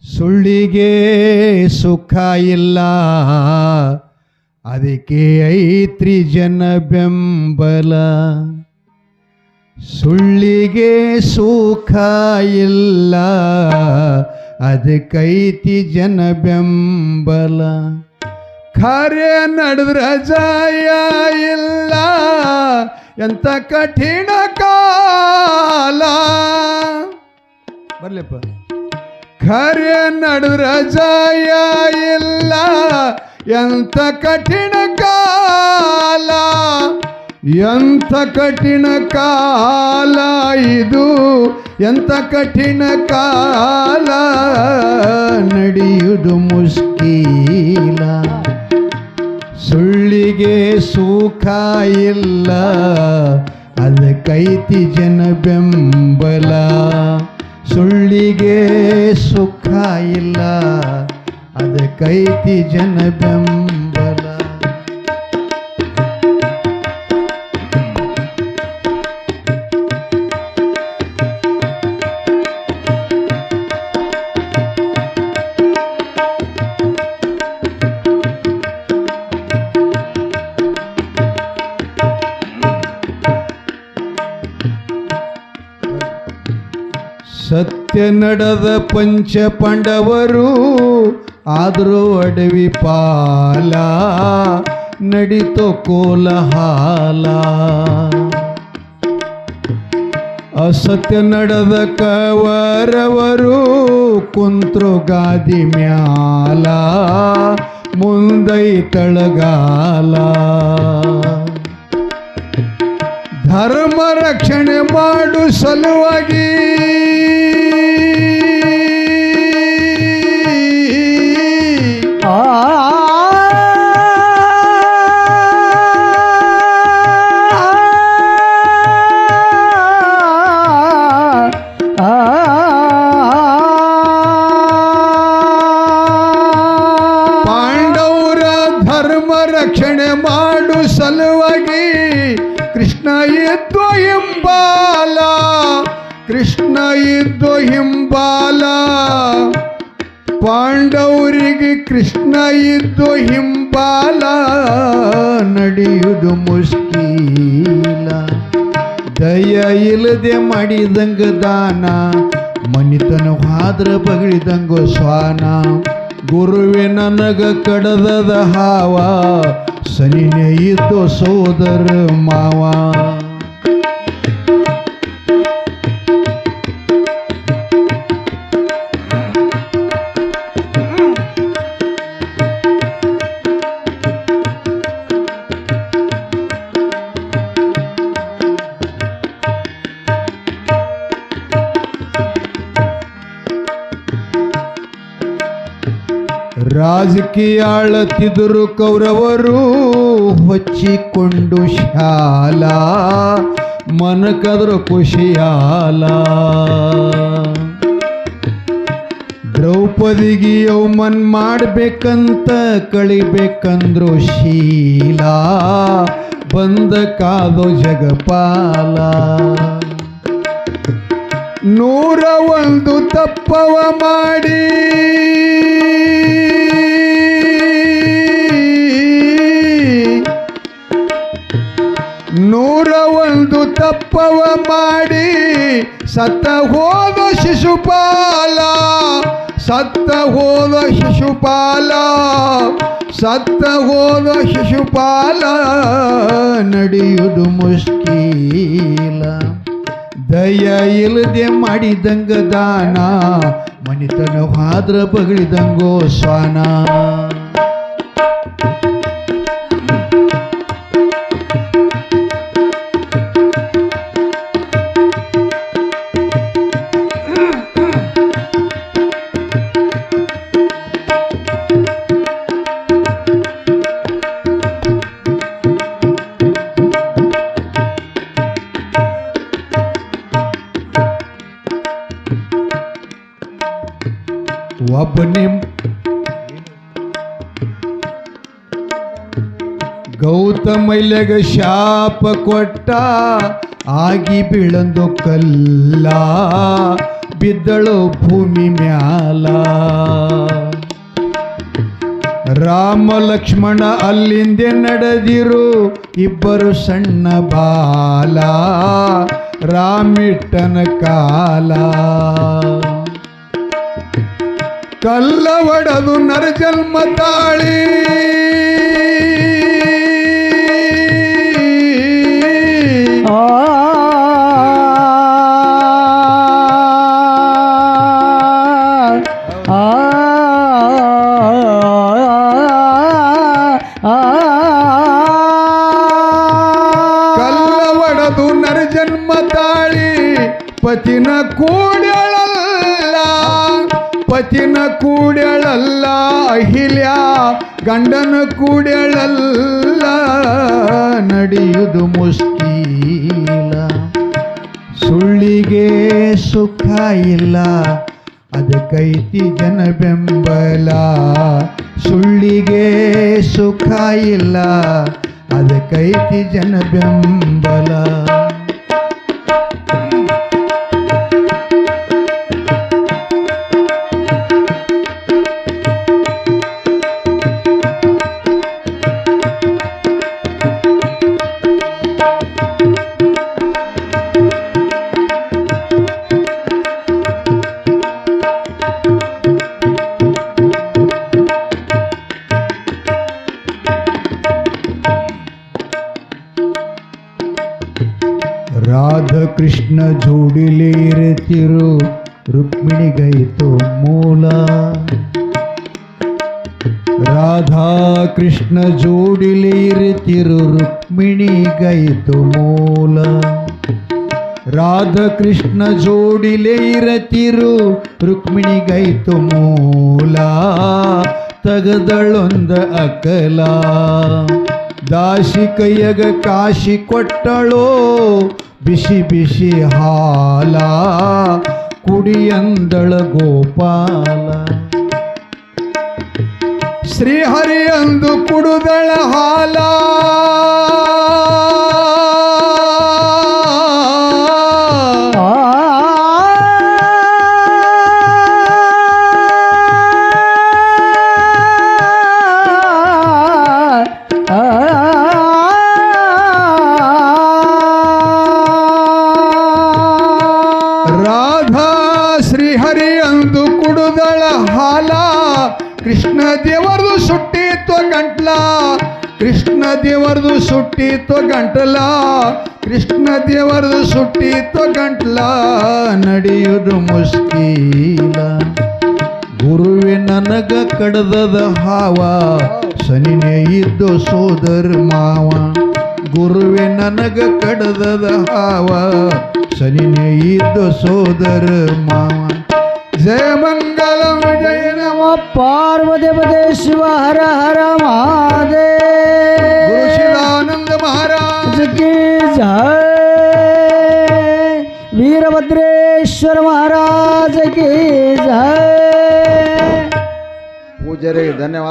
ಸುಳ್ಳಿಗೆ ಸುಖ ಇಲ್ಲ, ಅದಕ್ಕೆ ಐತ್ರಿ ಜನ ಬೆಂಬಲ. ಸುಳ್ಳಿಗೆ ಸುಖ ಇಲ್ಲ, ಅದಕ್ಕೈತಿ ಜನ ಬೆಂಬಲ. ಖರೆ ನಡೆದ್ರ ಜಯ ಇಲ್ಲ, ಎಂತ ಕಠಿಣ ಕಾಲ. ಬರ್ಲಿಪ್ಪ. ಖರೆ ನಡೆದ್ರ ಜಯ ಇಲ್ಲ, ಎಂತ ಕಠಿಣ ಕಾಲ. ಎಂಥ ಕಠಿಣ ಕಾಲ ಇದು, ಎಂಥ ಕಠಿಣ ಕಾಲ. ನಡೆಯುವುದು ಮುಷ್ಕೀಲ. ಸುಳ್ಳಿಗೆ ಸುಖ ಇಲ್ಲ, ಅದಕ್ಕೈತಿ ಜನ ಬೆಂಬಲ. ಸುಳ್ಳಿಗೆ ಸುಖ ಇಲ್ಲ, ಅದಕ್ಕೈತಿ ಜನ ಬೆಂಬಲ. ಸತ್ಯ ನಡೆದ ಪಂಚ ಪಾಂಡವರು ಆದರೂ ಅಡವಿ ಪಾಲ, ನಡೀತೋ ಕೋಲಹಾಲ. ಅಸತ್ಯ ನಡೆದ ಕವರವರು ಕುಂತ್ರು ಗಾದಿ ಮ್ಯಾಲ, ಮುಂದೈ ತಳಗಾಲ. ಧರ್ಮ ರಕ್ಷಣೆ ಮಾಡು ಸಲುವಾಗಿ ಪಾಂಡವರ ಧರ್ಮ ರಕ್ಷಣೆ ಮಾಡು ಸಲುವಾಗಿ ಕೃಷ್ಣ ಇದ್ದು ಹಿಂಬಾಲ, ಕೃಷ್ಣ ಇದ್ದು ಹಿಂಬಾಲ. ಪಾಂಡವರಿಗೆ ಕೃಷ್ಣ ಇದ್ದು ಹಿಂಬಾಲ, ನಡೆಯುವುದು ಮುಷ್ಕೀಲ. ದಯ ಇಲ್ಲದೆ ಮಾಡಿದಂಗ ದಾನ, ಮನಿತನ ಹಾದ್ರ ಬಗಳಿದಂಗೋ ಸ್ವಾನ. ಗುರುವೆ ನನಗ ಕಡದದ ಹಾವ, ಸನಿನೇ ಇದ್ದು ಸೋದರ ಮಾವ. ರಾಜಕೀಯ ಆಳತಿದ್ರು ಕೌರವರು, ಹೊಚ್ಚಿಕೊಂಡು ಶಾಲ, ಮನಕದ್ರು ಖುಷಿಯಾಲ. ದ್ರೌಪದಿಗೆ ಅವಮಾನ ಮಾಡ್ಬೇಕಂತ ಕಳಿಬೇಕಂದ್ರು ಶೀಲ, ಬಂದ ಕಾದೋ ಜಗಪಾಲ. 101 ತಪ್ಪವ ಮಾಡಿ ತಪ್ಪವ ಮಾಡಿ ಸತ್ತ ಹೋದ ಶಿಶುಪಾಲ, ಸತ್ತ ಹೋದ ಶಿಶುಪಾಲ, ಸತ್ತ ಹೋದ ಶಿಶುಪಾಲ. ನಡೆಯುವುದು ಮುಷ್ಕೀಲ. ದಯ ಇಲ್ಲದೆ ಮಾಡಿದಂಗ ದಾನ, ಮನಿತನ ಹಾದ್ರ ಬಗಳಿದಂಗೋ ಸ್ವಾನ. ಒಬ್ಬನೇ ಗೌತಮೈಲೆಗ ಶಾಪ ಕೊಟ್ಟ, ಆಗಿ ಬೀಳಂದು ಕಲ್ಲ. ಬಿದ್ದಳು ಭೂಮಿ ಮ್ಯಾಲ. ರಾಮ ಲಕ್ಷ್ಮಣ ಅಲ್ಲಿಂದೆ ನಡೆದಿರು ಇಬ್ಬರು ಸಣ್ಣ ಬಾಲ, ರಾಮಿಟ್ಟನ ಕಾಲ. ಕಲ್ಲ ಒಡೆದು ನರಜನ್ಮ ತಾಳಿ, ಜನ್ಮ ತಾಳಿ ಪತಿನ ಕೂಡ್ಯಾಳಲ್ಲ, ಪತಿನ ಕೂಡ್ಯಾಳಲ್ಲ ಅಹಿಲ್ಯ ಗಂಡನ ಕೂಡ್ಯಾಳಲ್ಲ. ನಡೆಯುವುದು ಮುಷ್ಕೀಲ, ಸುಳ್ಳಿಗೆ ಸುಖ ಇಲ್ಲ ಅದಕ್ಕೈತಿ ಜನ ಬೆಂಬಲ. ಸುಳ್ಳಿಗೆ ಸುಖ ಇಲ್ಲ ಅದಕ್ಕೈತಿ ಜನ ಬೆಂಬಲ. ರಾಧಾ ಕೃಷ್ಣ ಜೋಡಿಲಿ ಇರುತ್ತಿರು ರುಕ್ಮಿಣಿಗೈತು ಮೂಲ. ರಾಧಾ ಕೃಷ್ಣ ಜೋಡಿಲಿ ಇರುತ್ತಿರು ರುಕ್ಮಿಣಿಗೈತು ಮೂಲ. ರಾಧಾ ಕೃಷ್ಣ ಜೋಡಿಲಿ ಇರತಿರು ರುಕ್ಮಿಣಿಗೈತು ಮೂಲ. ತಗದಳೊಂದ ಅಕಲ ದಾಸಿ ಕೈಯಗ ಕಾಶಿ ಕೊಟ್ಟಳೋ ಬಿಸಿ ಬಿಸಿ ಹಾಲ. ಕುಡಿಯಂದಳ ಗೋಪಾಲ ಶ್ರೀಹರಿ ಅಂದು ಕುಡುದಳ ಹಾಲ. ರಾಧಾ ಶ್ರೀಹರಿ ಅಂದು ಕುಡುದಳ ಹಾಲ. ಕೃಷ್ಣ ದೇವರದು ಸುಟ್ಟಿತ್ತು ಗಂಟ್ಲ, ಕೃಷ್ಣ ದೇವರದು ಸುಟ್ಟಿತ್ತು ಗಂಟಲ, ಕೃಷ್ಣ ದೇವರದು ಸುಟ್ಟಿತ್ತು ಗಂಟ್ಲ. ನಡೆಯುವುದು ಮುಷ್ಕೀಲ, ಗುರುವೆ ನನಗ ಕಡದದ ಹಾವ, ಶನಿನೇ ಇದ್ದು ಸೋದರ ಮಾವ. ಗುರುವೆ ನನಗ ಕಡದದ ಹಾವ, ಶನಿನೇ ಇದ್ದು ಸೋದರ ಮಾವ. ಜಯ ಮಂಗಲಂ ಜಯ ನಮ ಪಾರ್ವತಿ ಪದೇ ಶಿವ ಹರ ಹರ ಮಹಾದೇವ. ಗುರು ಶಿವಾನಂದ ಮಹಾರಾಜ ಕಿ ಜಯ. ವೀರಭದ್ರೇಶ್ವರ ಮಹಾರಾಜ ಕಿ ಜಯ. ಪೂಜಾರಿಗೆ ಧನ್ಯವಾದ.